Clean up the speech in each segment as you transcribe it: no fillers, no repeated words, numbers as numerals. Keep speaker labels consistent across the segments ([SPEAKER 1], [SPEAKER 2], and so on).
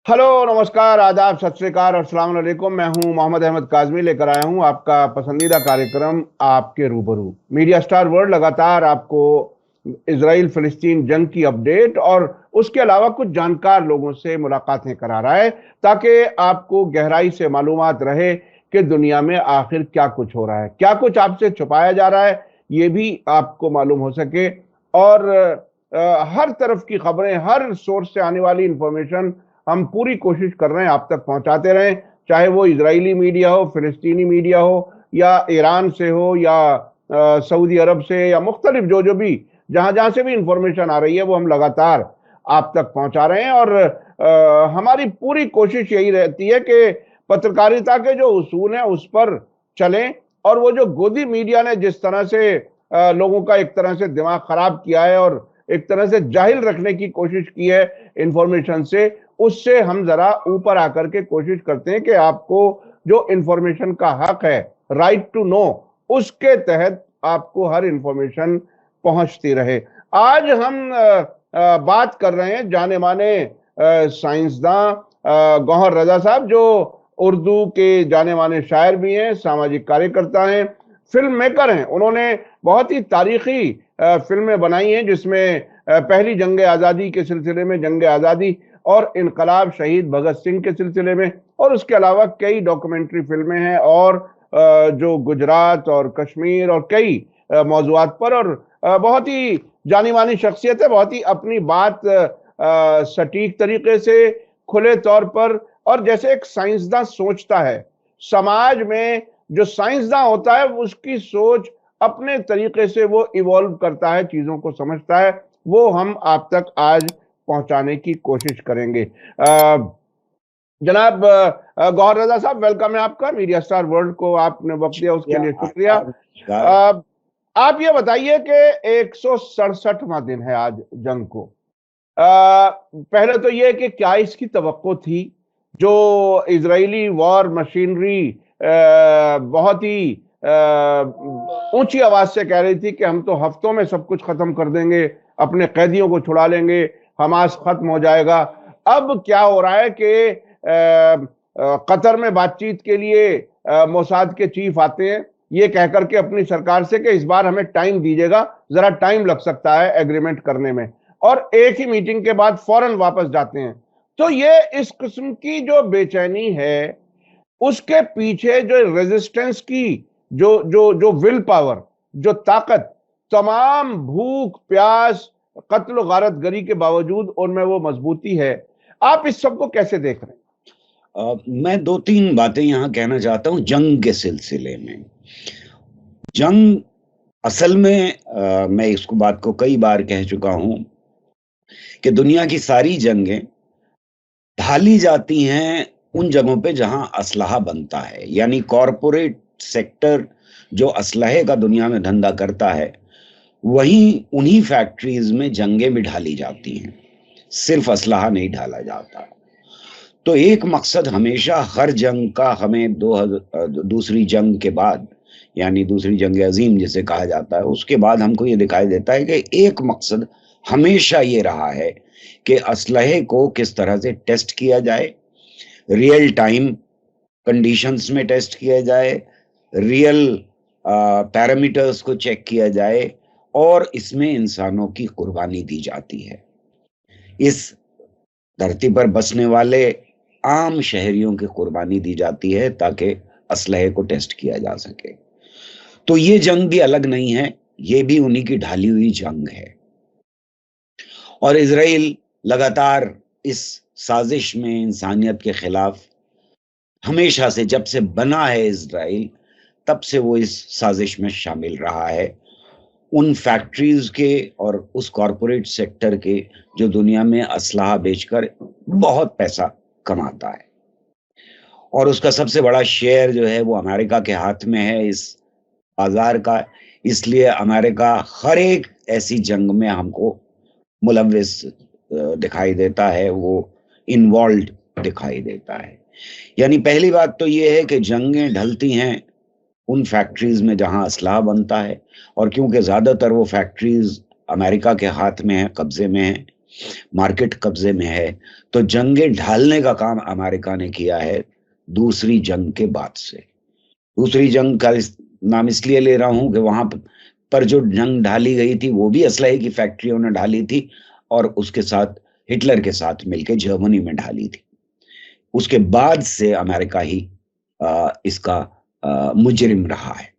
[SPEAKER 1] Hello, नमस्कार, आदाब, सत श्री अकाल और अस्सलाम वालेकुम। मैं हूं मोहम्मद अहमद काजमी, लेकर आया हूं आपका पसंदीदा कार्यक्रम आपके रूबरू। मीडिया स्टार वर्ल्ड लगातार आपको इजराइल फिलिस्तीन जंग की अपडेट और उसके अलावा कुछ जानकार लोगों से मुलाकातें करा रहा है, ताकि आपको गहराई से मालूमात रहे कि दुनिया में आखिर क्या कुछ हो रहा है, क्या कुछ आपसे छुपाया जा रहा है, ये भी आपको मालूम हो सके। और हर तरफ की खबरें, हर सोर्स से आने वाली इंफॉर्मेशन हम पूरी कोशिश कर रहे हैं आप तक पहुंचाते रहें, चाहे वो इजरायली मीडिया हो, फिलिस्तीनी मीडिया हो, या ईरान से हो, या सऊदी अरब से, या मुख्तलिफ जो जो भी जहां जहां से भी इंफॉर्मेशन आ रही है वो हम लगातार आप तक पहुंचा रहे हैं। और हमारी पूरी कोशिश यही रहती है कि पत्रकारिता के जो उसूल हैं उस पर चलें, और वो जो गोदी मीडिया ने जिस तरह से लोगों का एक तरह से दिमाग खराब किया है और एक तरह से जाहिल रखने की कोशिश की है इंफॉर्मेशन से, उससे हम जरा ऊपर आकर के कोशिश करते हैं कि आपको जो इंफॉर्मेशन का हक है, राइट टू नो, उसके तहत आपको हर इंफॉर्मेशन पहुंचती रहे। आज हम बात कर रहे हैं जाने माने साइंसदान गौहर रजा साहब, जो उर्दू के जाने माने शायर भी हैं, सामाजिक कार्यकर्ता हैं, फिल्म मेकर हैं। उन्होंने बहुत ही तारीखी फिल्में बनाई हैं, जिसमें पहली जंग आज़ादी के सिलसिले में, जंग आज़ादी और इनकलाब शहीद भगत सिंह के सिलसिले में, और उसके अलावा कई डॉक्यूमेंट्री फिल्में हैं, और जो गुजरात और कश्मीर और कई मौजूआत पर, और बहुत ही जानी मानी शख्सियत है, बहुत ही अपनी बात सटीक तरीके से, खुले तौर पर, और जैसे एक साइंसदान सोचता है, समाज में जो साइंसदान होता है उसकी सोच अपने तरीके से वो इवॉल्व करता है, चीजों को समझता है, वो हम आप तक आज पहुंचाने की कोशिश करेंगे। जनाब गौहर रजा साहब, वेलकम है आपका मीडिया स्टार वर्ल्ड को, आपने वक्त दिया उसके लिए शुक्रिया। आप ये बताइए कि 167वां दिन है आज जंग को। पहले तो ये कि क्या इसकी तवक्को थी? जो इजरायली वॉर मशीनरी बहुत ही ऊंची आवाज से कह रही थी कि हम तो हफ्तों में सब कुछ खत्म कर देंगे, अपने कैदियों को छुड़ा लेंगे, हमास खत्म हो जाएगा। अब क्या हो रहा है कि कतर में बातचीत के लिए मोसाद के चीफ आते हैं, ये कहकर के अपनी सरकार से कि इस बार हमें टाइम दीजिएगा, जरा टाइम लग सकता है एग्रीमेंट करने में, और एक ही मीटिंग के बाद फौरन वापस जाते हैं। तो ये इस किस्म की जो बेचैनी है, उसके पीछे जो रेजिस्टेंस की जो जो जो विल पावर, जो ताकत, तमाम भूख प्यास कत्ल गारतगरी के बावजूद उनमें वो मजबूती है, आप इस सब को कैसे देख रहे हैं?
[SPEAKER 2] मैं दो तीन बातें यहाँ कहना चाहता हूँ जंग के सिलसिले में। जंग असल में मैं इसको बात को कई बार कह चुका हूँ कि दुनिया की सारी जंगें ढाली जाती हैं उन जगहों पे जहां असलहा बनता है, यानी कॉरपोरेट सेक्टर जो असलहे का दुनिया में धंधा करता है, वहीं उन्हीं फैक्ट्रीज में जंगें भी ढाली जाती हैं, सिर्फ असलहा नहीं ढाला जाता। तो एक मकसद हमेशा हर जंग का हमें दूसरी जंग के बाद, यानी दूसरी जंग अजीम जिसे कहा जाता है, उसके बाद हमको ये दिखाई देता है कि एक मकसद हमेशा ये रहा है कि असलहे को किस तरह से टेस्ट किया जाए, रियल टाइम कंडीशंस में टेस्ट किया जाए, रियल पैरामीटर्स को चेक किया जाए, और इसमें इंसानों की कुर्बानी दी जाती है। इस धरती पर बसने वाले आम शहरियों की कुर्बानी दी जाती है ताकि असलहे को टेस्ट किया जा सके। तो ये जंग भी अलग नहीं है, ये भी उन्हीं की ढाली हुई जंग है। और इजराइल लगातार इस साजिश में इंसानियत के खिलाफ हमेशा से, जब से बना है इजराइल, तब से वो इस साजिश में शामिल रहा है, उन फैक्ट्रीज के और उस कॉरपोरेट सेक्टर के जो दुनिया में असलहा बेचकर बहुत पैसा कमाता है, और उसका सबसे बड़ा शेयर जो है वो अमेरिका के हाथ में है इस बाजार का। इसलिए अमेरिका हर एक ऐसी जंग में हमको मुलव्विस दिखाई देता है, वो इन्वॉल्व दिखाई देता है। यानी पहली बात तो ये है कि जंगें ढलती हैं उन फैक्ट्रीज में जहां असलहा बनता है, और क्योंकि ज्यादातर वो फैक्ट्रीज अमेरिका के हाथ में है, कब्जे में है, मार्केट कब्जे में है, तो जंगें ढालने का काम अमेरिका ने किया है दूसरी जंग के बाद से। दूसरी जंग का नाम इसलिए ले रहा हूं कि वहां पर जो जंग ढाली गई थी वो भी असलहे की फैक्ट्रियों ने ढाली थी, और उसके साथ हिटलर के साथ मिलकर जर्मनी में ढाली थी। उसके बाद से अमेरिका ही इसका मुजरिम रहा है।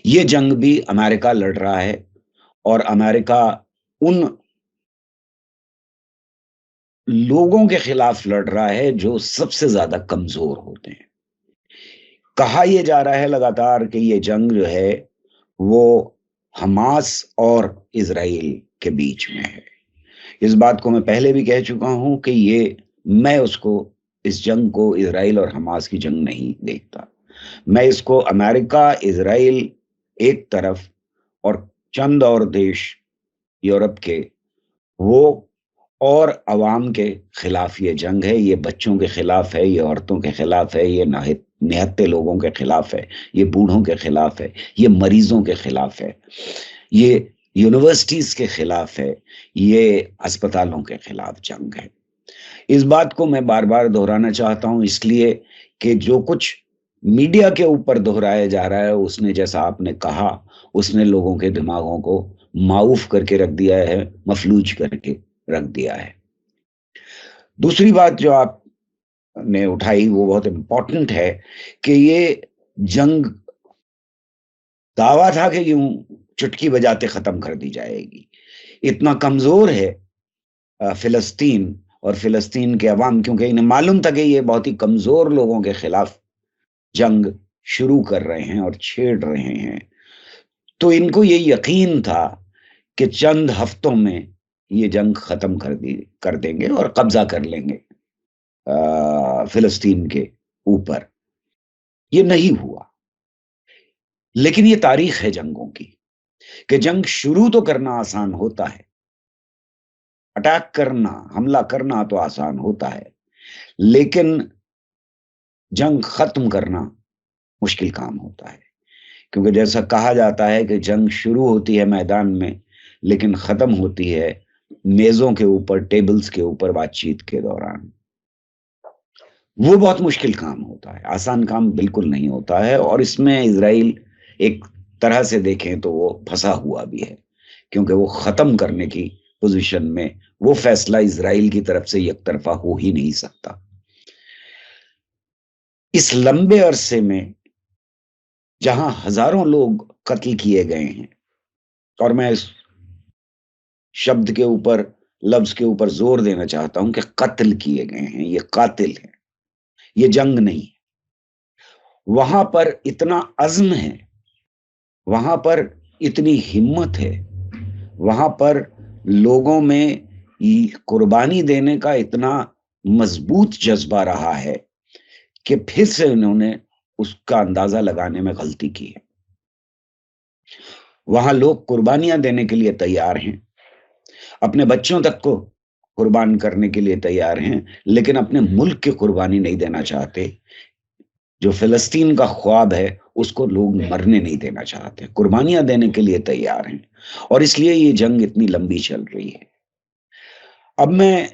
[SPEAKER 2] ये जंग भी अमेरिका लड़ रहा है, और अमेरिका उन लोगों के खिलाफ लड़ रहा है जो सबसे ज्यादा कमजोर होते हैं। कहा यह जा रहा है लगातार कि ये जंग जो है वो हमास और इजराइल के बीच में है। इस बात को मैं पहले भी कह चुका हूं कि मैं इस जंग को इजराइल और हमास की जंग नहीं देखता। मैं इसको अमेरिका, इजराइल एक तरफ और चंद और देश यूरोप के, वो और अवाम के खिलाफ ये जंग है। ये बच्चों के खिलाफ है, ये औरतों के खिलाफ है, ये निहत्ते लोगों के खिलाफ है, ये बूढ़ों के खिलाफ है, ये मरीजों के खिलाफ है, ये यूनिवर्सिटीज के खिलाफ है, ये अस्पतालों के खिलाफ जंग है। इस बात को मैं बार बार दोहराना चाहता हूं, इसलिए कि जो कुछ मीडिया के ऊपर दोहराया जा रहा है, उसने, जैसा आपने कहा, उसने लोगों के दिमागों को माऊफ करके रख दिया है, मफलूज करके रख दिया है। दूसरी बात जो आपने उठाई वो बहुत इंपॉर्टेंट है कि ये जंग दावा था कि यूं चुटकी बजाते खत्म कर दी जाएगी। इतना कमजोर है फिलिस्तीन और फिलिस्तीन के अवाम, क्योंकि इन्हें मालूम था कि ये बहुत ही कमजोर लोगों के खिलाफ जंग शुरू कर रहे हैं और छेड़ रहे हैं, तो इनको ये यकीन था कि चंद हफ्तों में ये जंग खत्म कर देंगे और कब्जा कर लेंगे फिलिस्तीन के ऊपर। ये नहीं हुआ। लेकिन ये तारीख है जंगों की कि जंग शुरू तो करना आसान होता है, अटैक करना, हमला करना तो आसान होता है, लेकिन जंग खत्म करना मुश्किल काम होता है। क्योंकि जैसा कहा जाता है कि जंग शुरू होती है मैदान में, लेकिन खत्म होती है मेजों के ऊपर, टेबल्स के ऊपर बातचीत के दौरान। वो बहुत मुश्किल काम होता है, आसान काम बिल्कुल नहीं होता है। और इसमें इजराइल एक तरह से देखें तो वो फंसा हुआ भी है, क्योंकि वो खत्म करने की पोजीशन में, वो फैसला इजराइल की तरफ से एक तरफा हो ही नहीं सकता। इस लंबे अरसे में जहां हजारों लोग कत्ल किए गए हैं, और मैं इस शब्द के ऊपर, लफ्ज के ऊपर जोर देना चाहता हूं कि कत्ल किए गए हैं, ये कातिल है, ये जंग नहीं है। वहां पर इतना अज़्म है, वहां पर इतनी हिम्मत है, वहां पर लोगों में कुर्बानी देने का इतना मजबूत जज्बा रहा है कि फिर से उन्होंने उसका अंदाजा लगाने में गलती की है। वहां लोग कुर्बानियां देने के लिए तैयार हैं, अपने बच्चों तक को कुर्बान करने के लिए तैयार हैं, लेकिन अपने मुल्क की कुर्बानी नहीं देना चाहते। जो फिलिस्तीन का ख्वाब है उसको लोग मरने नहीं देना चाहते, कुर्बानियां देने के लिए तैयार हैं, और इसलिए ये जंग इतनी लंबी चल रही है। अब मैं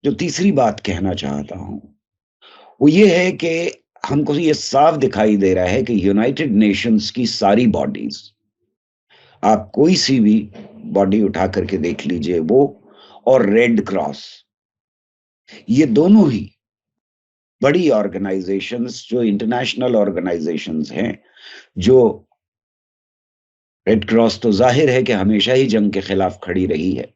[SPEAKER 2] जो तीसरी बात कहना चाहता हूं वो ये है कि हमको ये साफ दिखाई दे रहा है कि यूनाइटेड नेशंस की सारी बॉडीज, आप कोई सी भी बॉडी उठा करके देख लीजिए, वो और रेड क्रॉस, ये दोनों ही बड़ी ऑर्गेनाइजेशंस, जो इंटरनेशनल ऑर्गेनाइजेशंस हैं, जो रेड क्रॉस तो जाहिर है कि हमेशा ही जंग के खिलाफ खड़ी रही है,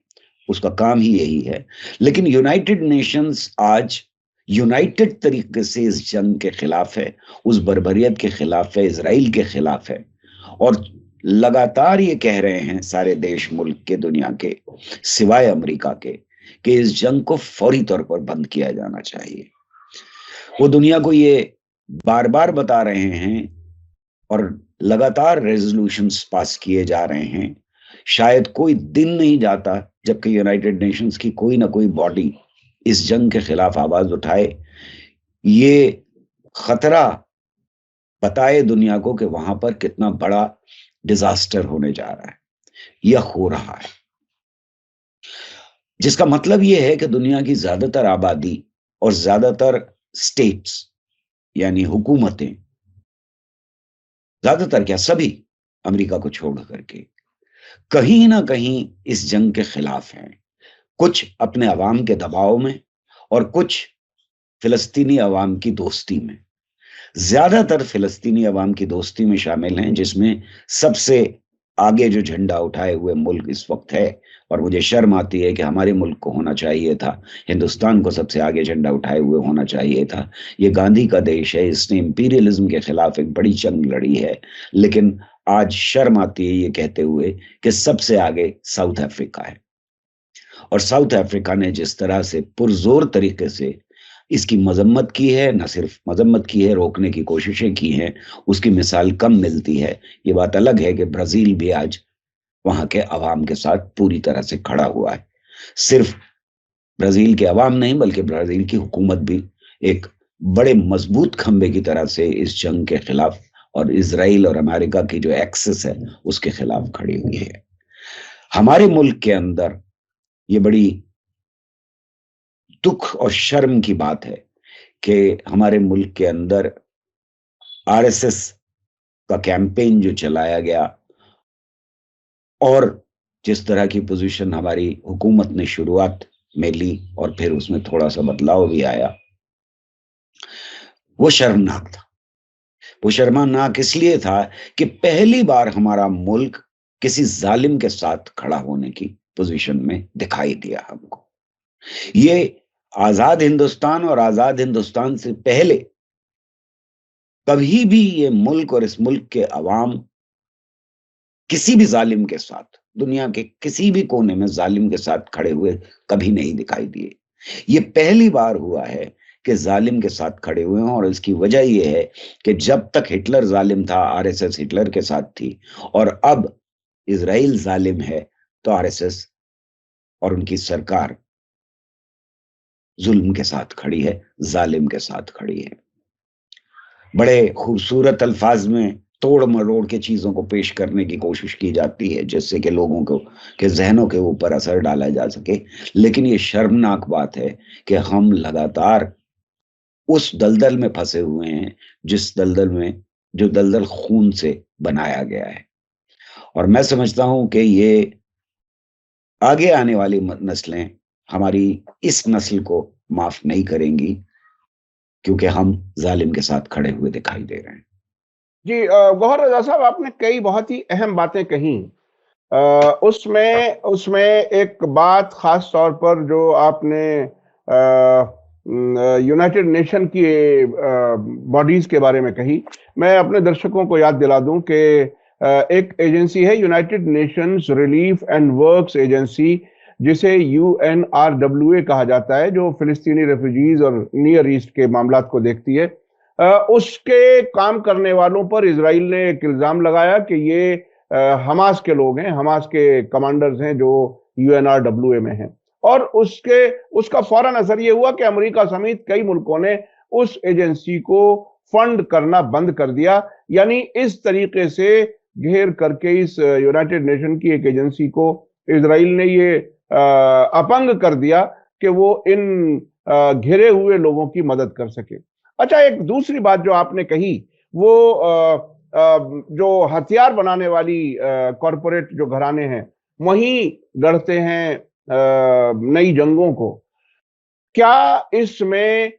[SPEAKER 2] उसका काम ही यही है, लेकिन यूनाइटेड नेशंस आज यूनाइटेड तरीके से इस जंग के खिलाफ है, उस बर्बरियत के खिलाफ है, इजराइल के खिलाफ है, और लगातार ये कह रहे हैं सारे देश, मुल्क के, दुनिया के, सिवाय अमेरिका के, कि इस जंग को फौरी तौर पर बंद किया जाना चाहिए। वो दुनिया को ये बार बार बता रहे हैं और लगातार रेजोल्यूशंस पास किए जा रहे हैं। शायद कोई दिन नहीं जाता जबकि यूनाइटेड नेशंस की कोई ना कोई बॉडी इस जंग के खिलाफ आवाज उठाए, ये खतरा बताए दुनिया को कि वहां पर कितना बड़ा डिजास्टर होने जा रहा है, यह हो रहा है। जिसका मतलब यह है कि दुनिया की ज्यादातर आबादी और ज्यादातर स्टेट्स यानी हुकूमतें, ज्यादातर क्या सभी, अमेरिका को छोड़ करके कहीं ना कहीं इस जंग के खिलाफ हैं। कुछ अपने अवाम के दबाव में और कुछ फिलिस्तीनी अवाम की दोस्ती में। ज्यादातर फिलिस्तीनी अवाम की दोस्ती में शामिल हैं, जिसमें सबसे आगे जो झंडा उठाए हुए मुल्क इस वक्त है, और मुझे शर्म आती है कि हमारे मुल्क को होना चाहिए था, हिंदुस्तान को सबसे आगे झंडा उठाए हुए होना चाहिए था। ये गांधी का देश है, इसने इंपीरियलिज्म के खिलाफ एक बड़ी जंग लड़ी है, लेकिन आज शर्म आती है ये कहते हुए कि सबसे आगे साउथ अफ्रीका है। और साउथ अफ्रीका ने जिस तरह से पुरजोर तरीके से इसकी मजम्मत की है, न सिर्फ मजम्मत की है, रोकने की कोशिशें की हैं, उसकी मिसाल कम मिलती है। ये बात अलग है कि ब्राजील भी आज वहां के अवाम के साथ पूरी तरह से खड़ा हुआ है। सिर्फ ब्राजील के अवाम नहीं, बल्कि ब्राजील की हुकूमत भी एक बड़े मजबूत खंबे की तरह से इस जंग के खिलाफ और इजराइल और अमेरिका की जो एक्सेस है उसके खिलाफ खड़ी हुई है। हमारे मुल्क के अंदर ये बड़ी दुख और शर्म की बात है कि हमारे मुल्क के अंदर आरएसएस का कैंपेन जो चलाया गया और जिस तरह की पोजीशन हमारी हुकूमत ने शुरुआत में ली और फिर उसमें थोड़ा सा बदलाव भी आया, वो शर्मनाक था। वो शर्मनाक इसलिए था कि पहली बार हमारा मुल्क किसी जालिम के साथ खड़ा होने की पोजीशन में दिखाई दिया हमको। ये आजाद हिंदुस्तान और आजाद हिंदुस्तान से पहले कभी भी ये मुल्क और इस मुल्क के अवाम किसी भी जालिम के साथ, दुनिया के किसी भी कोने में जालिम के साथ खड़े हुए कभी नहीं दिखाई दिए। ये पहली बार हुआ है कि जालिम के साथ खड़े हुए हैं, और इसकी वजह यह है कि जब तक हिटलर जालिम था, आरएसएस हिटलर के साथ थी, और अब इजराइल जालिम है तो आरएसएस और उनकी सरकार जुल्म के साथ खड़ी है, जालिम के साथ खड़ी है। बड़े खूबसूरत अल्फाज में तोड़ मरोड़ के चीजों को पेश करने की कोशिश की जाती है, जिससे कि लोगों को के जहनों के ऊपर असर डाला जा सके। लेकिन ये शर्मनाक बात है कि हम लगातार उस दलदल में फंसे हुए हैं, जिस दलदल में जो दलदल खून से बनाया गया है। और मैं समझता हूं कि ये आगे आने वाली नस्लें हमारी इस नस्ल को माफ नहीं करेंगी, क्योंकि हम जालिम के साथ खड़े हुए दिखाई दे रहे हैं।
[SPEAKER 1] जी गौहर रजा साहब, आपने कई बहुत ही अहम बातें कही। उसमें उसमें एक बात खास तौर पर जो आपने यूनाइटेड नेशन की बॉडीज के बारे में कही, मैं अपने दर्शकों को याद दिला दूं कि एक एजेंसी है United Nations relief and works agency, जिसे UNRWA कहा जाता है, जो फिलिस्तीनी रेफ्यूजीज और नियर ईस्ट के मामलात को देखती है। उसके काम करने वालों पर इजराइल ने एक इल्जाम लगाया कि ये हमास के लोग हैं, हमास के कमांडर्स हैं जो UNRWA में हैं। और उसका फौरन असर ये हुआ कि अमेरिका समेत कई मुल्कों ने उस एजेंसी को फंड करना बंद कर दिया। यानी इस तरीके से घेर करके इस यूनाइटेड नेशन की एक एजेंसी को इजराइल ने ये अपंग कर दिया कि वो इन घिरे हुए लोगों की मदद कर सके। अच्छा, एक दूसरी बात जो आपने कही, वो जो हथियार बनाने वाली कॉरपोरेट जो घराने हैं वही गढ़ते हैं नई जंगों को। क्या इसमें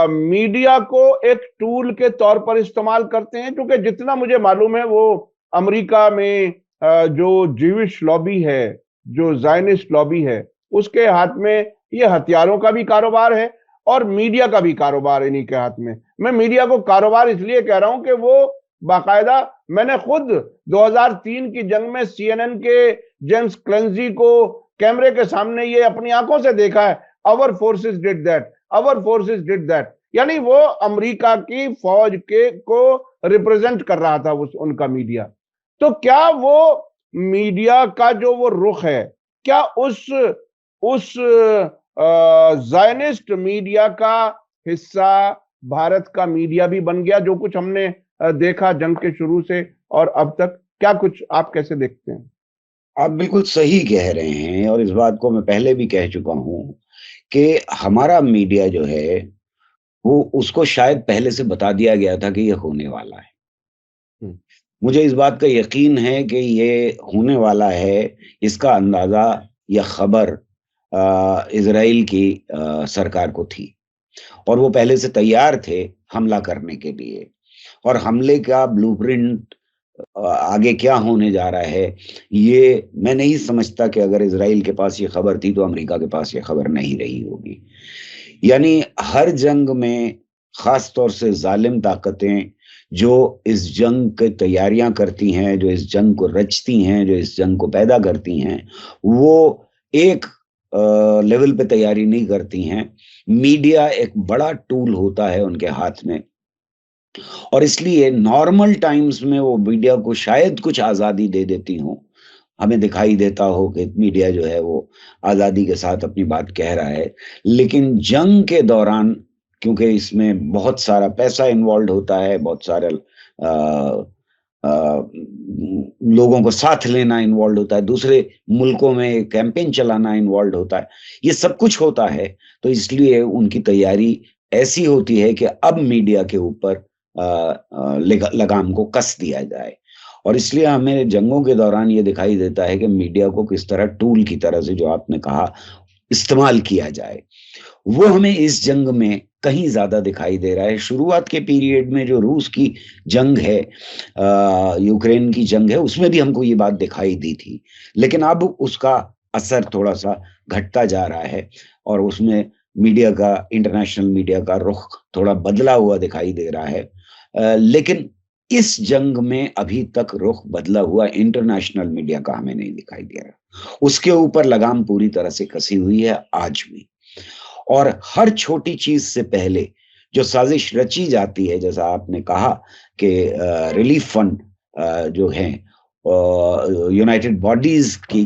[SPEAKER 1] मीडिया को एक टूल के तौर पर इस्तेमाल करते हैं? क्योंकि जितना मुझे मालूम है, वो अमेरिका में जो जीविश लॉबी है, जो जायनिस्ट लॉबी है, उसके हाथ में ये हथियारों का भी कारोबार है और मीडिया का भी कारोबार इन्हीं के हाथ में। मैं मीडिया को कारोबार इसलिए कह रहा हूं कि वो बाकायदा, मैंने खुद 2003 की जंग में CNN के जेम्स क्लेंजी को कैमरे के सामने ये अपनी आंखों से देखा है, our forces did that, our forces did that. यानी वो अमेरिका की फौज के को रिप्रेजेंट कर रहा था उनका मीडिया। तो क्या वो मीडिया का जो वो रुख है, क्या उस जायनिस्ट मीडिया का हिस्सा भारत का मीडिया भी बन गया, जो कुछ हमने देखा जंग के शुरू से और अब तक? क्या कुछ आप कैसे देखते हैं?
[SPEAKER 2] आप बिल्कुल सही कह रहे हैं, और इस बात को मैं पहले भी कह चुका हूं कि हमारा मीडिया जो है वो उसको शायद पहले से बता दिया गया था कि ये होने वाला है।
[SPEAKER 1] हम्म,
[SPEAKER 2] मुझे इस बात का यकीन है कि ये होने वाला है, इसका अंदाजा या खबर इजराइल की सरकार को थी, और वो पहले से तैयार थे हमला करने के लिए। और हमले का ब्लूप्रिंट आगे क्या होने जा रहा है, ये मैं नहीं समझता कि अगर इजराइल के पास ये खबर थी तो अमेरिका के पास ये खबर नहीं रही होगी। यानी हर जंग में खास तौर से जालिम ताकतें जो इस जंग की तैयारियां करती हैं, जो इस जंग को रचती हैं, जो इस जंग को पैदा करती हैं, वो एक लेवल पे तैयारी नहीं करती हैं। मीडिया एक बड़ा टूल होता है उनके हाथ में, और इसलिए नॉर्मल टाइम्स में वो मीडिया को शायद कुछ आजादी दे देती हो, हमें दिखाई देता हो कि मीडिया जो है वो आजादी के साथ अपनी बात कह रहा है। लेकिन जंग के दौरान, क्योंकि इसमें बहुत सारा पैसा इन्वॉल्व होता है, बहुत सारे लोगों को साथ लेना इन्वॉल्व होता है, दूसरे मुल्कों में कैंपेन चलाना इन्वॉल्व होता है, ये सब कुछ होता है। तो इसलिए उनकी तैयारी ऐसी होती है कि अब मीडिया के ऊपर लगाम को कस दिया जाए। और इसलिए हमें जंगों के दौरान ये दिखाई देता है कि मीडिया को किस तरह टूल की तरह से, जो आपने कहा, इस्तेमाल किया जाए। वो हमें इस जंग में कहीं ज्यादा दिखाई दे रहा है। शुरुआत के पीरियड में जो रूस की जंग है, यूक्रेन की जंग है, उसमें भी हमको ये बात दिखाई दी थी, लेकिन अब उसका असर थोड़ा सा घटता जा रहा है, और उसमें मीडिया का, इंटरनेशनल मीडिया का रुख थोड़ा बदला हुआ दिखाई दे रहा है। लेकिन इस जंग में अभी तक रुख बदला हुआ इंटरनेशनल मीडिया का हमें नहीं दिखाई दे रहा। उसके ऊपर लगाम पूरी तरह से कसी हुई है आज भी, और हर छोटी चीज से पहले जो साजिश रची जाती है, जैसा आपने कहा कि रिलीफ फंड जो है यूनाइटेड बॉडीज की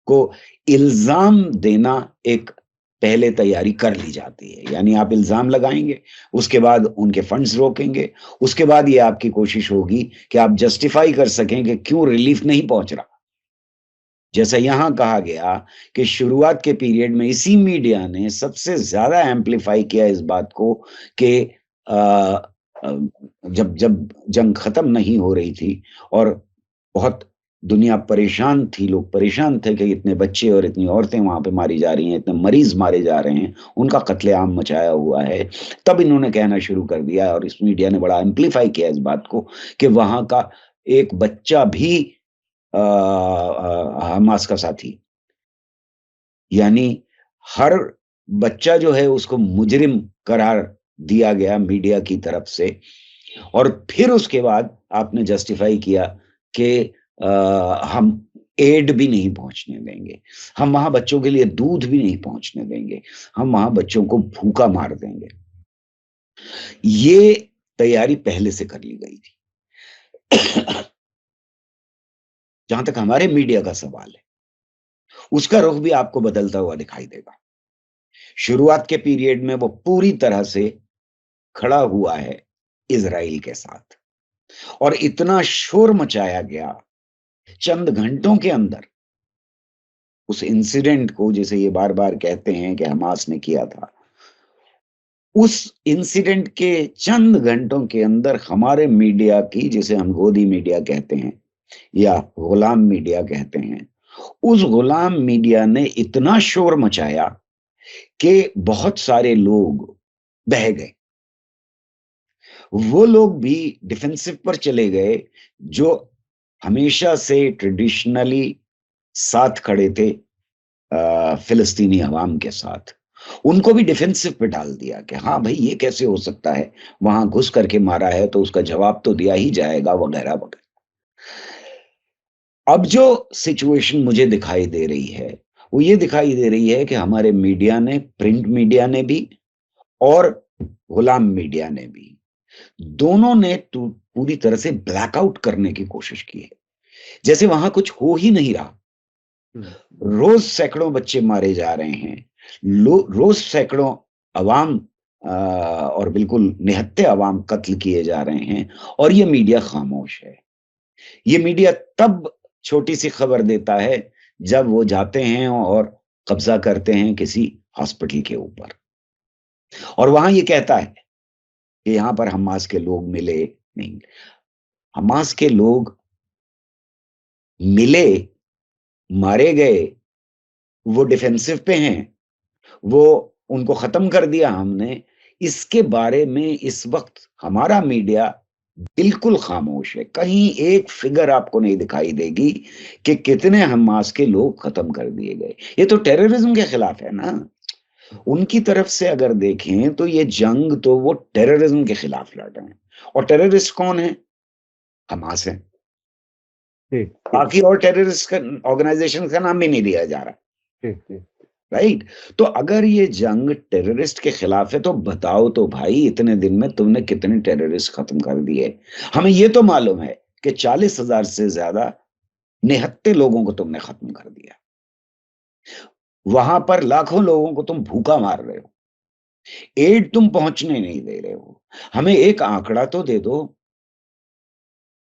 [SPEAKER 2] को इल्जाम देना, एक पहले तैयारी कर ली जाती है। यानी आप इल्जाम लगाएंगे, उसके बाद उनके फंड्स रोकेंगे, उसके बाद ये आपकी कोशिश होगी कि आप जस्टिफाई कर सकें कि क्यों रिलीफ नहीं पहुंच रहा। जैसा यहां कहा गया कि शुरुआत के पीरियड में इसी मीडिया ने सबसे ज्यादा एम्पलीफाई किया इस बात को कि जब जब जंग खत्म नहीं हो रही थी और बहुत दुनिया परेशान थी, लोग परेशान थे कि इतने बच्चे और इतनी औरतें वहां पे मारी जा रही हैं, इतने मरीज मारे जा रहे हैं, उनका कत्लेआम मचाया हुआ है, तब इन्होंने कहना शुरू कर दिया, और इस मीडिया ने बड़ा एम्पलीफाई किया इस बात को कि वहां का एक बच्चा भी हमास का साथी। यानी हर बच्चा जो है उसको मुजरिम करार दिया गया मीडिया की तरफ से, और फिर उसके बाद आपने जस्टिफाई किया कि हम एड भी नहीं पहुंचने देंगे, हम वहां बच्चों के लिए दूध भी नहीं पहुंचने देंगे, हम वहां बच्चों को भूखा मार देंगे। ये तैयारी पहले से कर ली गई थी। जहां तक हमारे मीडिया का सवाल है, उसका रुख भी आपको बदलता हुआ दिखाई देगा। शुरुआत के पीरियड में वो पूरी तरह से खड़ा हुआ है इजराइल के साथ, और इतना शोर मचाया गया चंद घंटों के अंदर उस इंसिडेंट को, जिसे ये बार बार कहते हैं कि हमास ने किया था, उस इंसिडेंट के चंद घंटों के अंदर हमारे मीडिया की, जिसे हम गोदी मीडिया कहते हैं या गुलाम मीडिया कहते हैं, उस गुलाम मीडिया ने इतना शोर मचाया कि बहुत सारे लोग बह गए। वो लोग भी डिफेंसिव पर चले गए जो हमेशा से ट्रेडिशनली साथ खड़े थे फिलिस्तीनी अवाम के साथ। उनको भी डिफेंसिव पे डाल दिया कि हाँ भाई, ये कैसे हो सकता है, वहां घुस करके मारा है तो उसका जवाब तो दिया ही जाएगा, वगैरह वगैरह। अब जो सिचुएशन मुझे दिखाई दे रही है, वो ये दिखाई दे रही है कि हमारे मीडिया ने, प्रिंट मीडिया ने भी और गुलाम मीडिया ने भी, दोनों ने पूरी तरह से ब्लैकआउट करने की कोशिश की है, जैसे वहां कुछ हो ही नहीं रहा। रोज सैकड़ों बच्चे मारे जा रहे हैं, रोज सैकड़ों अवाम और बिल्कुल निहत्थे अवाम कत्ल किए जा रहे हैं, और ये मीडिया खामोश है। ये मीडिया तब छोटी सी खबर देता है जब वो जाते हैं और कब्जा करते हैं किसी हॉस्पिटल के ऊपर, और वहां ये कहता है कि यहां पर हमास के लोग मिले नहीं। हमास के लोग मिले, मारे गए, वो डिफेंसिव पे हैं, वो उनको खत्म कर दिया हमने, इसके बारे में इस वक्त हमारा मीडिया बिल्कुल खामोश है। कहीं एक फिगर आपको नहीं दिखाई देगी कि कितने हमास के लोग खत्म कर दिए गए। ये तो टेररिज्म के खिलाफ है ना। उनकी तरफ से अगर देखें तो ये जंग तो वो टेररिज्म के खिलाफ लड़ रहे हैं, और टेररिस्ट कौन है? हमास है।
[SPEAKER 1] ठीक
[SPEAKER 2] बाकी और टेररिस्ट ऑर्गेनाइजेशन का नाम भी नहीं लिया जा रहा।
[SPEAKER 1] ठीक।
[SPEAKER 2] राइट। तो अगर ये जंग टेररिस्ट के खिलाफ है तो बताओ तो भाई, इतने दिन में तुमने कितने टेररिस्ट खत्म कर दिए? हमें ये तो मालूम है कि 40,000 से ज्यादा निहत्थे लोगों को तुमने खत्म कर दिया। वहां पर लाखों लोगों को तुम भूखा मार रहे हो, एड तुम पहुंचने नहीं दे रहे हो। हमें एक आंकड़ा तो दे दो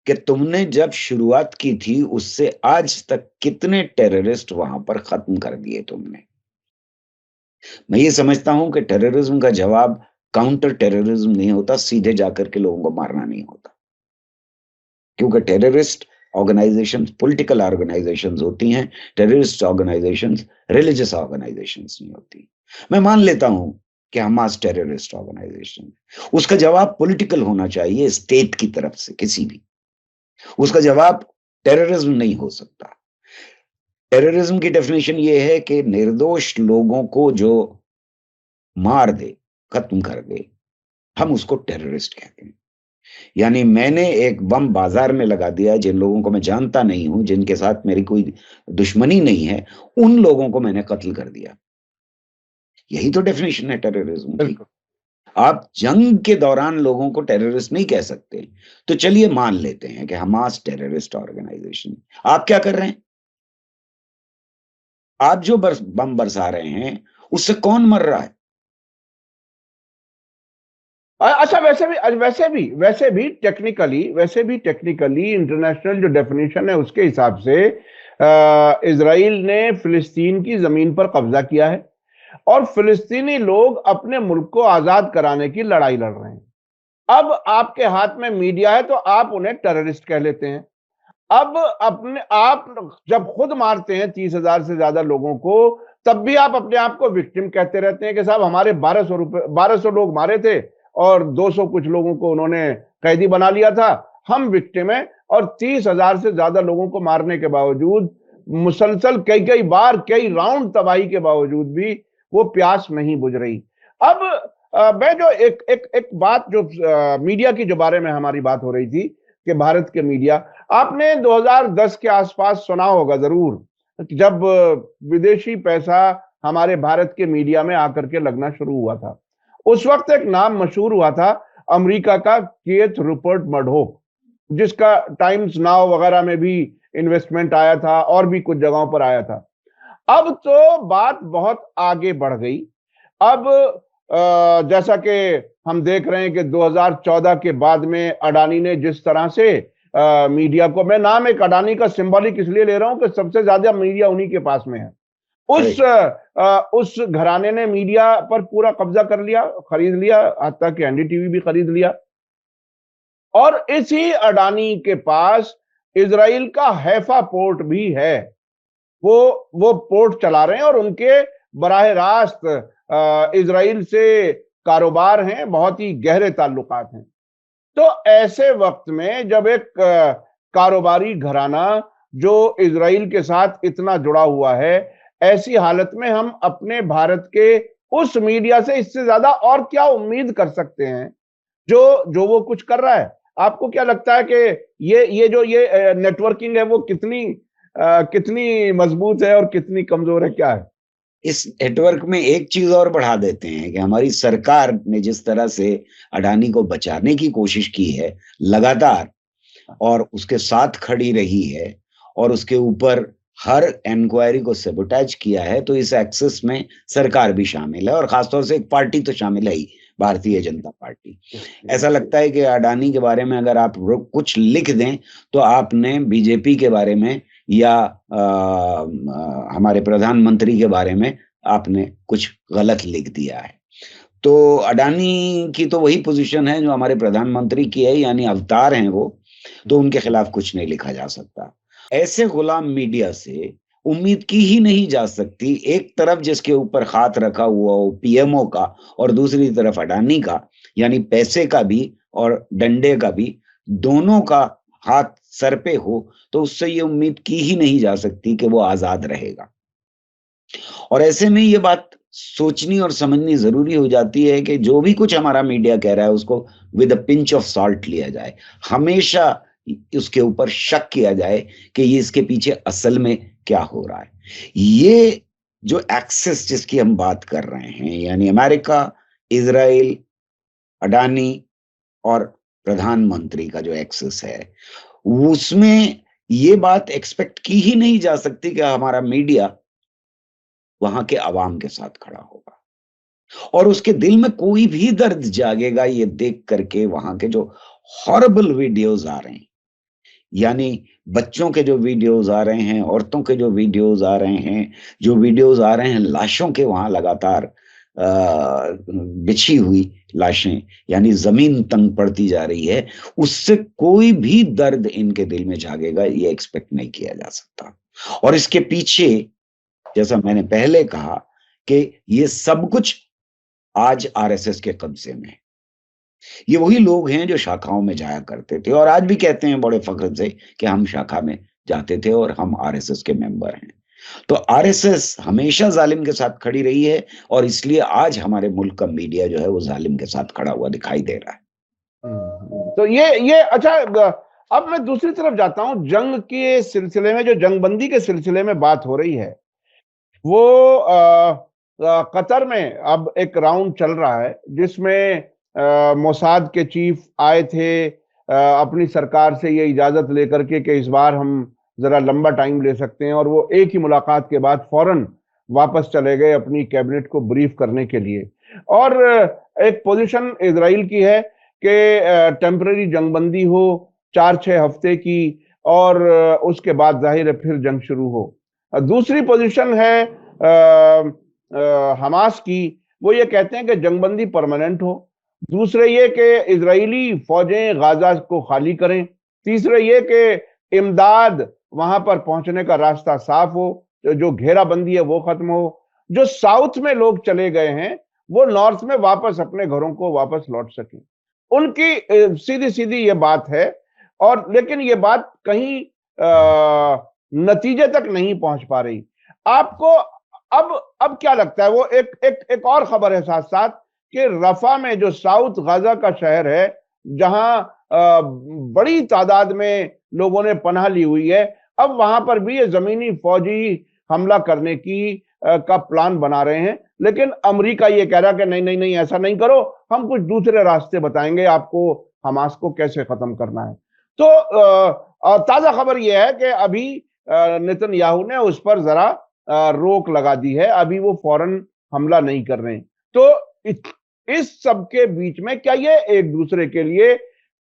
[SPEAKER 2] कि तुमने जब शुरुआत की थी उससे आज तक कितने टेररिस्ट वहां पर खत्म कर दिए तुमने। मैं ये समझता हूं कि टेररिज्म का जवाब काउंटर टेररिज्म नहीं होता, सीधे जाकर के लोगों को मारना नहीं होता, क्योंकि टेररिस्ट ऑर्गेनाइजेशंस पॉलिटिकल ऑर्गेनाइजेशंस होती हैं, टेररिस्ट ऑर्गेनाइजेशंस रिलीजियस ऑर्गेनाइजेशंस नहीं होती। मैं मान लेता हूं कि हमास टेररिस्ट ऑर्गेनाइजेशन है, उसका जवाब पॉलिटिकल होना चाहिए स्टेट की तरफ से, किसी भी। उसका जवाब टेररिज्म नहीं हो सकता। टेररिज्म की डेफिनेशन ये है कि निर्दोष लोगों को जो मार दे, खत्म कर दे, हम उसको टेररिस्ट कहते हैं। यानी मैंने एक बम बाजार में लगा दिया, जिन लोगों को मैं जानता नहीं हूं, जिनके साथ मेरी कोई दुश्मनी नहीं है, उन लोगों को मैंने कत्ल कर दिया। यही तो डेफिनेशन है टेररिज्म की। आप जंग के दौरान लोगों को टेररिस्ट नहीं कह सकते। तो चलिए मान लेते हैं कि हमास टेररिस्ट ऑर्गेनाइजेशन। आप क्या कर रहे हैं? आप जो बम बरसा रहे हैं उससे कौन मर रहा है?
[SPEAKER 1] अच्छा, वैसे भी टेक्निकली इंटरनेशनल जो डेफिनेशन है उसके हिसाब से इजराइल ने फिलिस्तीन की जमीन पर कब्जा किया है और फिलिस्तीनी लोग अपने मुल्क को आजाद कराने की लड़ाई लड़ रहे हैं। अब आपके हाथ में मीडिया है तो आप उन्हें टेररिस्ट कह लेते हैं। अब आप जब खुद मारते हैं 30,000 से ज्यादा लोगों को, तब भी आप अपने आप को विक्टिम कहते रहते हैं कि साहब हमारे 1200 लोग मारे थे और 200 कुछ लोगों को उन्होंने कैदी बना लिया था, हम विक्टिम हैं। और 30,000 से ज्यादा लोगों को मारने के बावजूद, मुसलसल कई कई बार कई राउंड तबाही के बावजूद भी वो प्यास नहीं बुझ रही। अब मैं जो एक बात जो मीडिया की जो बारे में हमारी बात हो रही थी कि भारत के मीडिया, आपने 2010 के आसपास सुना होगा जरूर, जब विदेशी पैसा हमारे भारत के मीडिया में आकर के लगना शुरू हुआ था। उस वक्त एक नाम मशहूर हुआ था, अमेरिका का केथ रूपर्ट मर्डोक, जिसका टाइम्स नाउ वगैरह में भी इन्वेस्टमेंट आया था और भी कुछ जगहों पर आया था। अब तो बात बहुत आगे बढ़ गई। अब जैसा कि हम देख रहे हैं कि 2014 के बाद में अडानी ने जिस तरह से मीडिया को, मैं नाम एक अडानी का सिंबॉलिक इसलिए ले रहा हूं कि सबसे ज्यादा मीडिया उन्हीं के पास में है, उस घराने ने मीडिया पर पूरा कब्जा कर लिया, खरीद लिया, हत्ता कि एनडीटीवी भी खरीद लिया। और इसी अडानी के पास इजराइल का हैफा पोर्ट भी है, वो पोर्ट चला रहे हैं और उनके बराह रास्त इजराइल से कारोबार हैं, बहुत ही गहरे ताल्लुकात हैं। तो ऐसे वक्त में जब एक कारोबारी घराना जो इजराइल के साथ इतना जुड़ा हुआ है, ऐसी हालत में हम अपने भारत के उस मीडिया से इससे ज्यादा और क्या उम्मीद कर सकते हैं जो वो कुछ कर रहा है? आपको क्या लगता है कि ये नेटवर्किंग है वो कितनी मजबूत है और कितनी कमजोर है, क्या है?
[SPEAKER 2] इस नेटवर्क में एक चीज और बढ़ा देते हैं कि हमारी सरकार ने जिस तरह से अडानी को बचाने की कोशिश की है लगातार, और उसके साथ खड़ी रही है, और उसके ऊपर हर इंक्वायरी को सैबोटेज किया है, तो इस एक्सेस में सरकार भी शामिल है, और खासतौर से एक पार्टी तो शामिल है ही, भारतीय जनता पार्टी। ऐसा लगता है कि अडानी के बारे में अगर आप कुछ लिख दें तो आपने बीजेपी के बारे में या हमारे प्रधानमंत्री के बारे में आपने कुछ गलत लिख दिया है। तो अडानी की तो वही पोजीशन है जो हमारे प्रधानमंत्री की है, यानी अवतार हैं वो, तो उनके खिलाफ कुछ नहीं लिखा जा सकता। ऐसे गुलाम मीडिया से उम्मीद की ही नहीं जा सकती, एक तरफ जिसके ऊपर हाथ रखा हुआ हो पीएमओ का और दूसरी तरफ अडानी का, यानी पैसे का भी और डंडे का भी, दोनों का हाथ सर पे हो, तो उससे ये उम्मीद की ही नहीं जा सकती कि वो आजाद रहेगा। और ऐसे में ये बात सोचनी और समझनी जरूरी हो जाती है कि जो भी कुछ हमारा मीडिया कह रहा है उसको with a pinch of salt लिया जाए, हमेशा उसके ऊपर शक किया जाए कि ये इसके पीछे असल में क्या हो रहा है। ये जो एक्सेस जिसकी हम बात कर रहे हैं, यानी अमेरिका, इजराइल, अडानी और प्रधानमंत्री का जो एक्सेस है, उसमें ये बात एक्सपेक्ट की ही नहीं जा सकती कि हमारा मीडिया वहां के अवाम के साथ खड़ा होगा और उसके दिल में कोई भी दर्द जागेगा ये देख करके वहां के जो हॉरिबल वीडियोस आ रहे हैं, यानी बच्चों के जो वीडियोस आ रहे हैं, औरतों के जो वीडियोस आ रहे हैं, जो वीडियोस आ रहे हैं लाशों के, वहां लगातार बिछी हुई लाशें, यानी जमीन तंग पड़ती जा रही है, उससे कोई भी दर्द इनके दिल में जागेगा ये एक्सपेक्ट नहीं किया जा सकता। और इसके पीछे, जैसा मैंने पहले कहा, कि ये सब कुछ आज आरएसएस के कब्जे में है। ये वही लोग हैं जो शाखाओं में जाया करते थे और आज भी कहते हैं बड़े फख्र से कि हम शाखा में जाते थे और हम आरएसएस के मेंबर हैं। तो आरएसएस हमेशा जालिम के साथ खड़ी रही है और इसलिए आज हमारे मुल्क का मीडिया जो है वो जालिम के साथ खड़ा हुआ दिखाई दे रहा है।
[SPEAKER 1] तो ये अच्छा, अब मैं दूसरी तरफ जाता हूं। जंग के सिलसिले में, जो जंगबंदी के सिलसिले में बात हो रही है, वो कतर में अब एक राउंड चल रहा है जिसमें मोसाद के चीफ आए थे अपनी सरकार से ये इजाजत लेकर के कि इस बार हम जरा लंबा टाइम ले सकते हैं, और वो एक ही मुलाकात के बाद फौरन वापस चले गए अपनी कैबिनेट को ब्रीफ करने के लिए। और एक पोजीशन इजराइल की है कि टेम्पररी जंगबंदी हो 4-6 हफ्ते की, और उसके बाद जाहिर है फिर जंग शुरू हो। दूसरी पोजीशन है हमास की, वो ये कहते हैं कि जंगबंदी परमानेंट हो। दूसरे ये कि इजरायली फौजें गाजा को खाली करें। तीसरे ये कि इमदाद वहां पर पहुंचने का रास्ता साफ हो, जो घेराबंदी है वो खत्म हो, जो साउथ में लोग चले गए हैं वो नॉर्थ में वापस अपने घरों को वापस लौट सकें। उनकी सीधी सीधी ये बात है। और लेकिन ये बात कहीं नतीजे तक नहीं पहुंच पा रही। आपको अब क्या लगता है? वो एक और खबर है साथ साथ कि रफा में, जो साउथ गाजा का शहर है जहां बड़ी तादाद में लोगों ने पनाह ली हुई है, अब वहां पर भी ये जमीनी फौजी हमला करने की का प्लान बना रहे हैं। लेकिन अमेरिका ये कह रहा है कि नहीं नहीं नहीं, ऐसा नहीं करो, हम कुछ दूसरे रास्ते बताएंगे आपको, हमास को कैसे खत्म करना है। तो ताजा खबर यह है कि अभी नेतन्याहू ने उस पर जरा रोक लगा दी है, अभी वो फौरन हमला नहीं कर रहे हैं। तो इस सब के बीच में क्या ये एक दूसरे के लिए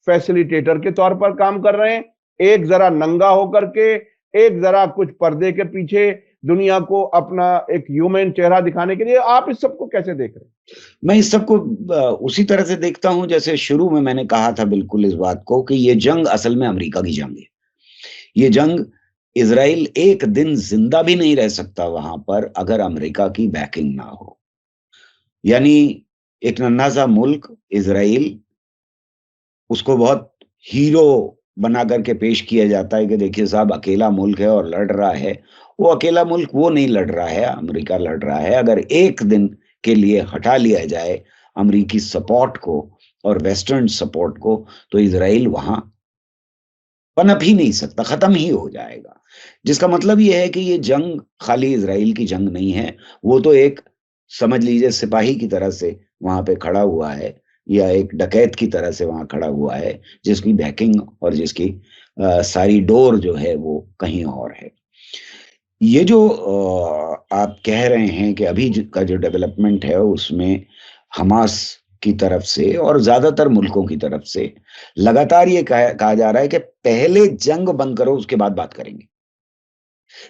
[SPEAKER 1] फैसिलिटेटर के तौर पर काम कर रहे हैं? एक जरा नंगा होकर के, एक जरा कुछ पर्दे के पीछे दुनिया को अपना एक ह्यूमन चेहरा दिखाने के लिए। आप इस सबको कैसे देख रहे हैं?
[SPEAKER 2] मैं इस सबको उसी तरह से देखता हूं जैसे शुरू में मैंने कहा था बिल्कुल इस बात को, कि ये जंग असल में अमेरिका की जंग है। ये जंग, इजराइल एक दिन जिंदा भी नहीं रह सकता वहां पर अगर अमेरिका की बैकिंग ना हो। यानी एक नन्हा सा मुल्क इजराइल, उसको बहुत हीरो बना करके पेश किया जाता है कि देखिए साहब अकेला मुल्क है और लड़ रहा है। वो अकेला मुल्क वो नहीं लड़ रहा है, अमेरिका लड़ रहा है। अगर एक दिन के लिए हटा लिया जाए अमेरिकी सपोर्ट को और वेस्टर्न सपोर्ट को, तो इजराइल वहां पनप ही नहीं सकता, खत्म ही हो जाएगा। जिसका मतलब यह है कि ये जंग खाली इजराइल की जंग नहीं है, वो तो एक, समझ लीजिए, सिपाही की तरह से वहां पे खड़ा हुआ है, या एक डकैत की तरह से वहां खड़ा हुआ है, जिसकी बैकिंग और जिसकी सारी डोर जो है वो कहीं और है। ये जो आप कह रहे हैं कि अभी का जो डेवलपमेंट है उसमें हमास की तरफ से और ज्यादातर मुल्कों की तरफ से लगातार ये कहा जा रहा है कि पहले जंग बंद करो उसके बाद बात करेंगे।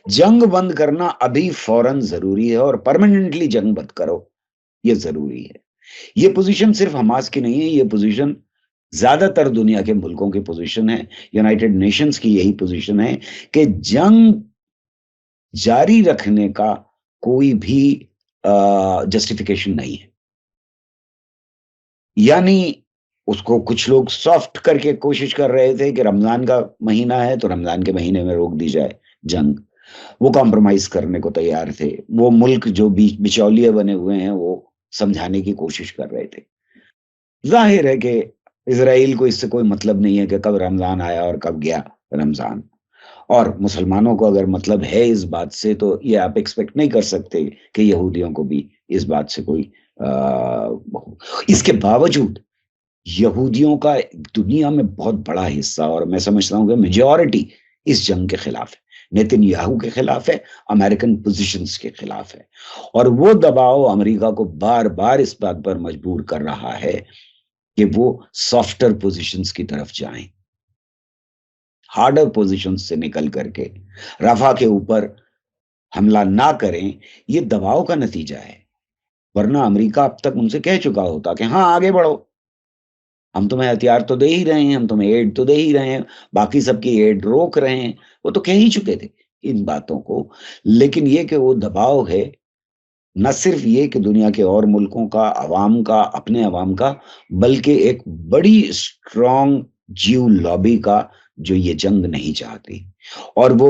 [SPEAKER 2] जंग बंद करना अभी फौरन जरूरी है और परमानेंटली जंग बंद करो, ये जरूरी है। ये पोजीशन सिर्फ हमास की नहीं है, ये पोजीशन ज्यादातर दुनिया के मुल्कों की पोजीशन है। यूनाइटेड नेशंस की यही पोजीशन है कि जंग जारी रखने का कोई भी जस्टिफिकेशन नहीं है। यानी उसको कुछ लोग सॉफ्ट करके कोशिश कर रहे थे कि रमजान का महीना है तो रमजान के महीने में रोक दी जाए जंग, वो कॉम्प्रोमाइज करने को तैयार थे। वो मुल्क जो बिचौलिए बने हुए हैं वो समझाने की कोशिश कर रहे थे। जाहिर है कि इजराइल को इससे कोई मतलब नहीं है कि कब रमजान आया और कब गया रमजान, और मुसलमानों को अगर मतलब है इस बात से तो ये आप एक्सपेक्ट नहीं कर सकते कि यहूदियों को भी इस बात से कोई इसके बावजूद यहूदियों का दुनिया में बहुत बड़ा हिस्सा, और मैं समझता हूं कि मेजॉरिटी इस जंग के खिलाफ है, नेतन्याहू के खिलाफ है, अमेरिकन पोजीशंस के खिलाफ है। और वो दबाव अमेरिका को बार बार इस बात पर मजबूर कर रहा है कि वो सॉफ्टर पोजीशंस की तरफ जाएं, हार्डर पोजीशंस से निकल करके रफा के ऊपर हमला ना करें। ये दबाव का नतीजा है, वरना अमेरिका अब तक उनसे कह चुका होता कि हाँ आगे बढ़ो, हम तुम्हें हथियार तो दे ही रहे हैं, हम तुम्हें एड तो दे ही रहे हैं, बाकी सबकी एड रोक रहे हैं, वो तो कह ही चुके थे इन बातों को। लेकिन ये कि वो दबाव है, न सिर्फ ये कि दुनिया के और मुल्कों का, अवाम का, अपने अवाम का, बल्कि एक बड़ी स्ट्रॉन्ग जीव लॉबी का जो ये जंग नहीं चाहती। और वो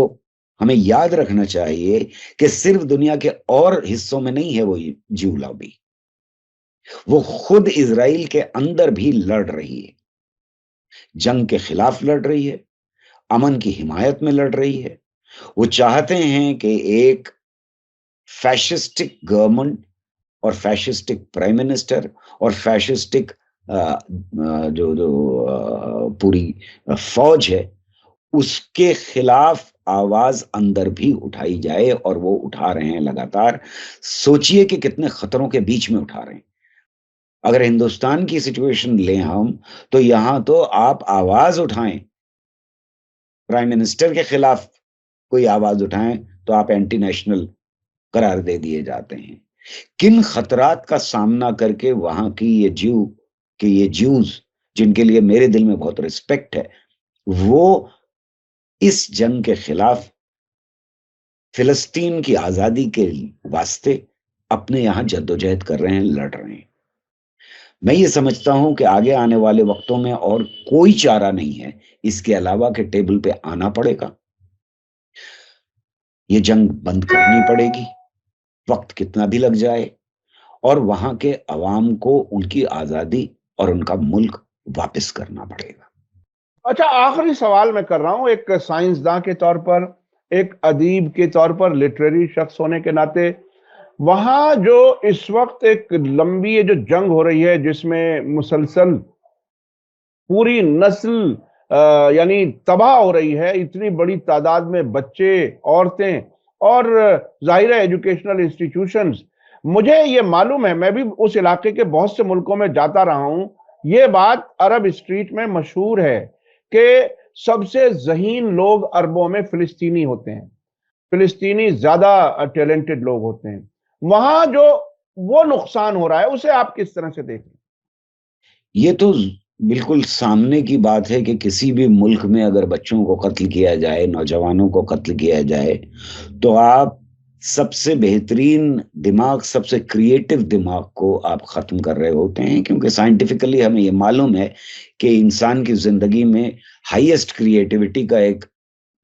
[SPEAKER 2] हमें याद रखना चाहिए कि सिर्फ दुनिया के और हिस्सों में नहीं है वो जीव लॉबी, वो खुद इजराइल के अंदर भी लड़ रही है, जंग के खिलाफ लड़ रही है, अमन की हिमायत में लड़ रही है। वो चाहते हैं कि एक फैशिस्टिक गवर्नमेंट और फैशिस्टिक प्राइम मिनिस्टर और फैशिस्टिक जो जो पूरी फौज है उसके खिलाफ आवाज अंदर भी उठाई जाए, और वो उठा रहे हैं लगातार। सोचिए कि कितने खतरों के बीच में उठा रहे हैं। अगर हिंदुस्तान की सिचुएशन लें हम, तो यहां तो आप आवाज उठाएं, प्राइम मिनिस्टर के खिलाफ कोई आवाज उठाएं तो आप एंटी नेशनल करार दे दिए जाते हैं। किन खतरात का सामना करके वहां की ये ज्यूज जिनके लिए मेरे दिल में बहुत रिस्पेक्ट है, वो इस जंग के खिलाफ फिलिस्तीन की आजादी के वास्ते अपने यहां जद्दोजहद कर रहे हैं, लड़ रहे हैं। मैं ये समझता हूं कि आगे आने वाले वक्तों में और कोई चारा नहीं है इसके अलावा कि टेबल पे आना पड़ेगा, ये जंग बंद करनी पड़ेगी, वक्त कितना भी लग जाए, और वहां के अवाम को उनकी आजादी और उनका मुल्क वापस करना पड़ेगा।
[SPEAKER 1] अच्छा, आखिरी सवाल मैं कर रहा हूं एक साइंसदान के तौर पर, एक अदीब के तौर पर, लिटरेरी शख्स होने के नाते, वहां जो इस वक्त एक लंबी ये जो जंग हो रही है जिसमें मुसलसल पूरी नस्ल यानी तबाह हो रही है, इतनी बड़ी तादाद में बच्चे, औरतें और जाहिर है एजुकेशनल इंस्टीट्यूशंस, मुझे ये मालूम है, मैं भी उस इलाके के बहुत से मुल्कों में जाता रहा हूं, ये बात अरब स्ट्रीट में मशहूर है कि सबसे ज़हीन लोग अरबों में फिलिस्तीनी होते हैं, फिलिस्तीनी ज्यादा टैलेंटेड लोग होते हैं। वहां जो वो नुकसान हो रहा है उसे आप किस तरह से देखें?
[SPEAKER 2] ये तो बिल्कुल सामने की बात है कि किसी भी मुल्क में अगर बच्चों को कत्ल किया जाए, नौजवानों को कत्ल किया जाए, तो आप सबसे बेहतरीन दिमाग, सबसे क्रिएटिव दिमाग को आप खत्म कर रहे होते हैं। क्योंकि साइंटिफिकली हमें ये मालूम है कि इंसान की जिंदगी में हाईएस्ट क्रिएटिविटी का एक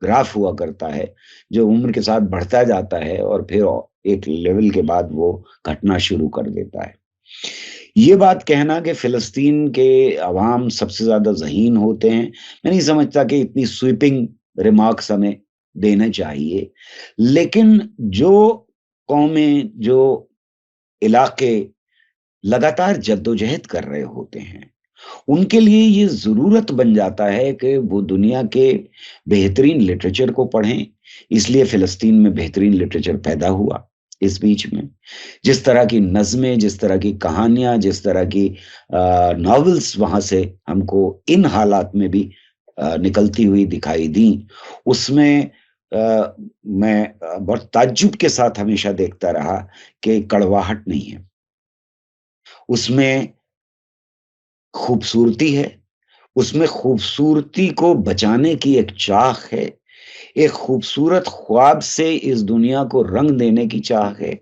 [SPEAKER 2] ग्राफ हुआ करता है जो उम्र के साथ बढ़ता जाता है और फिर एक लेवल के बाद वो घटना शुरू कर देता है। ये बात कहना कि फिलिस्तीन के अवाम सबसे ज्यादा ज़हीन होते हैं, मैं नहीं समझता कि इतनी स्वीपिंग रिमार्क्स हमें देने चाहिए। लेकिन जो कौमें, जो इलाके लगातार जद्दोजहद कर रहे होते हैं, उनके लिए ये जरूरत बन जाता है कि वो दुनिया के बेहतरीन लिटरेचर को पढ़ें। इसलिए फिलिस्तीन में बेहतरीन लिटरेचर पैदा हुआ इस बीच में। जिस तरह की नज़में, जिस तरह की कहानियां, जिस तरह की नॉवेल्स वहां से हमको इन हालात में भी निकलती हुई दिखाई दी, उसमें मैं बहुत ताज्जुब के साथ हमेशा देखता रहा कि कड़वाहट नहीं है, उसमें खूबसूरती है, उसमें खूबसूरती को बचाने की एक चाह है, एक खूबसूरत ख्वाब से इस दुनिया को रंग देने की चाह है,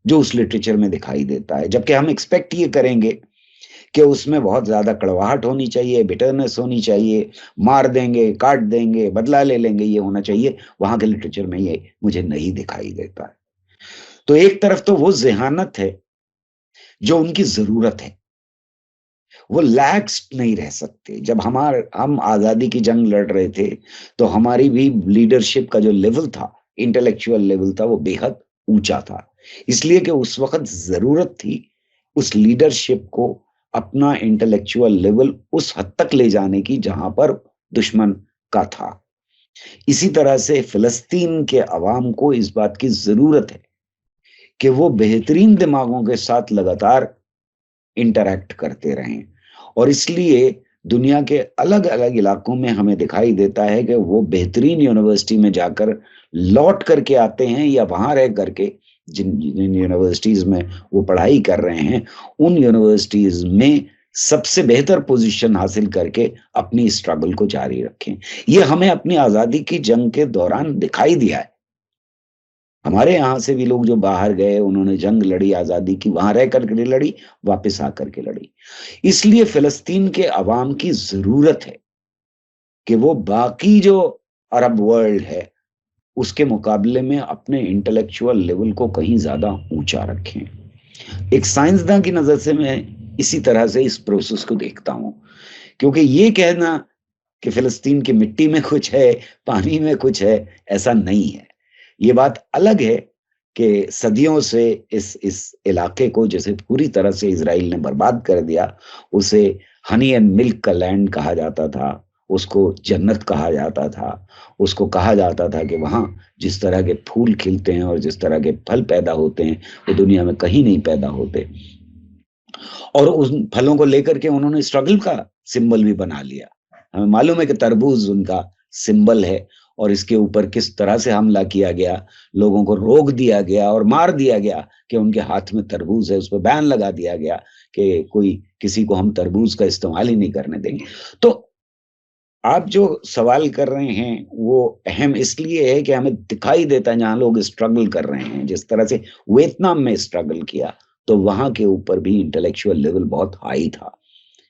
[SPEAKER 2] जो उस लिटरेचर में दिखाई देता है। जबकि हम एक्सपेक्ट ये करेंगे कि उसमें बहुत ज्यादा कड़वाहट होनी चाहिए, बिटरनेस होनी चाहिए, मार देंगे, काट देंगे, बदला ले लेंगे, ये होना चाहिए। वहां के लिटरेचर में ये मुझे नहीं दिखाई देता है। तो एक तरफ तो वो ज़ेहानत है जो उनकी जरूरत है, वो लैक्स नहीं रह सकते। जब हम आजादी की जंग लड़ रहे थे तो हमारी भी लीडरशिप का जो लेवल था, इंटेलेक्चुअल लेवल था, वो बेहद ऊंचा था, इसलिए कि उस वक्त जरूरत थी उस लीडरशिप को अपना इंटेलेक्चुअल लेवल उस हद तक ले जाने की जहां पर दुश्मन का था। इसी तरह से फिलिस्तीन के अवाम को इस बात की जरूरत है कि वो बेहतरीन दिमागों के साथ लगातार इंटरैक्ट करते रहें, और इसलिए दुनिया के अलग अलग इलाकों में हमें दिखाई देता है कि वो बेहतरीन यूनिवर्सिटी में जाकर लौट करके आते हैं, या वहां रह करके जिन जिन यूनिवर्सिटीज में वो पढ़ाई कर रहे हैं उन यूनिवर्सिटीज में सबसे बेहतर पोजीशन हासिल करके अपनी स्ट्रगल को जारी रखें। ये हमें अपनी आजादी की जंग के दौरान दिखाई दिया है। हमारे यहाँ से भी लोग जो बाहर गए, उन्होंने जंग लड़ी आजादी की, वहां रह करके लड़ी, वापस आकर के लड़ी। इसलिए फिलिस्तीन के अवाम की जरूरत है कि वो बाकी जो अरब वर्ल्ड है उसके मुकाबले में अपने इंटेलेक्चुअल लेवल को कहीं ज्यादा ऊंचा रखें। एक साइंसदान की नजर से मैं इसी तरह से इस प्रोसेस को देखता हूं, क्योंकि ये कहना कि फिलिस्तीन की मिट्टी में कुछ है, पानी में कुछ है, ऐसा नहीं है। ये बात अलग है कि सदियों से इस इलाके को जैसे पूरी तरह से इजराइल ने बर्बाद कर दिया, उसे हनी एंड मिल्क का लैंड कहा जाता था, उसको जन्नत कहा जाता था, उसको कहा जाता था कि वहां जिस तरह के फूल खिलते हैं और जिस तरह के फल पैदा होते हैं वो दुनिया में कहीं नहीं पैदा होते। और उन फलों को लेकर के उन्होंने स्ट्रगल का सिंबल भी बना लिया। हमें मालूम है कि तरबूज उनका सिंबल है, और इसके ऊपर किस तरह से हमला किया गया, लोगों को रोक दिया गया और मार दिया गया कि उनके हाथ में तरबूज है, उस पर बैन लगा दिया गया कि कोई किसी को हम तरबूज का इस्तेमाल ही नहीं करने देंगे। तो आप जो सवाल कर रहे हैं वो अहम इसलिए है कि हमें दिखाई देता है जहां लोग स्ट्रगल कर रहे हैं, जिस तरह से वियतनाम में स्ट्रगल किया तो वहां के ऊपर भी इंटेलेक्चुअल लेवल बहुत हाई था,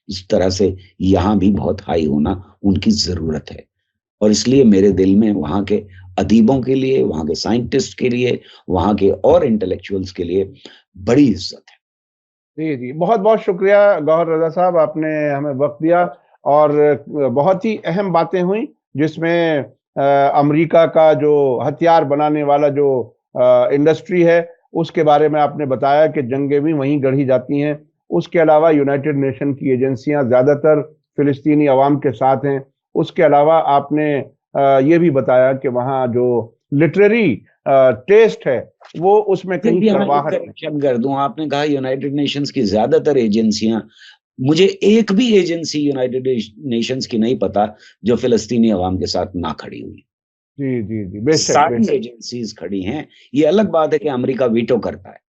[SPEAKER 2] इस तरह से यहाँ भी बहुत हाई होना उनकी जरूरत है। और इसलिए मेरे दिल में वहां के अदीबों के लिए, वहां के साइंटिस्ट के लिए, वहां के और इंटेलेक्चुअल्स के लिए बड़ी इज्जत है।
[SPEAKER 1] जी जी, बहुत बहुत शुक्रिया गौहर रजा साहब, आपने हमें वक्त दिया और बहुत ही अहम बातें हुई, जिसमें अमेरिका का जो हथियार बनाने वाला जो इंडस्ट्री है उसके बारे में आपने बताया कि जंगें भी वहीं गढ़ी जाती हैं। उसके अलावा यूनाइटेड नेशन की एजेंसियां ज़्यादातर फिलिस्तीनी अवाम के साथ हैं। उसके अलावा आपने ये भी बताया कि वहाँ जो लिटरेरी टेस्ट है वो उसमें कहीं कड़वाहट
[SPEAKER 2] करेक्शन कर दूं, आपने कहा यूनाइटेड नेशंस की ज्यादातर एजेंसियां, मुझे एक भी एजेंसी यूनाइटेड नेशंस की नहीं पता जो फिलिस्तीनी अवाम के साथ ना खड़ी हुई।
[SPEAKER 1] जी जी जी, बेशक
[SPEAKER 2] सारी एजेंसीज खड़ी हैं। ये अलग बात है कि अमेरिका वीटो करता है।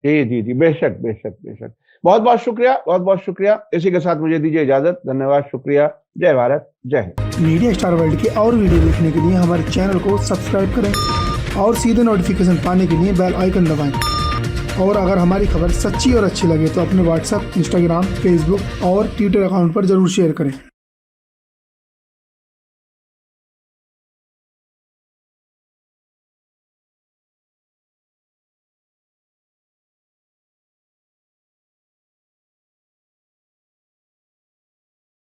[SPEAKER 1] जी जी जी, बेशक बेशक बेशक। बहुत बहुत शुक्रिया, बहुत बहुत शुक्रिया। इसी के साथ मुझे दीजिए इजाजत। धन्यवाद, शुक्रिया। जय भारत, जय हिंद।
[SPEAKER 3] मीडिया स्टार वर्ल्ड के और वीडियो देखने के लिए हमारे चैनल को सब्सक्राइब करें और सीधे नोटिफिकेशन पाने के लिए बेल आइकन दबाएं। और अगर हमारी खबर सच्ची और अच्छी लगे तो अपने व्हाट्सएप, इंस्टाग्राम, फेसबुक और ट्विटर अकाउंट पर जरूर शेयर करें।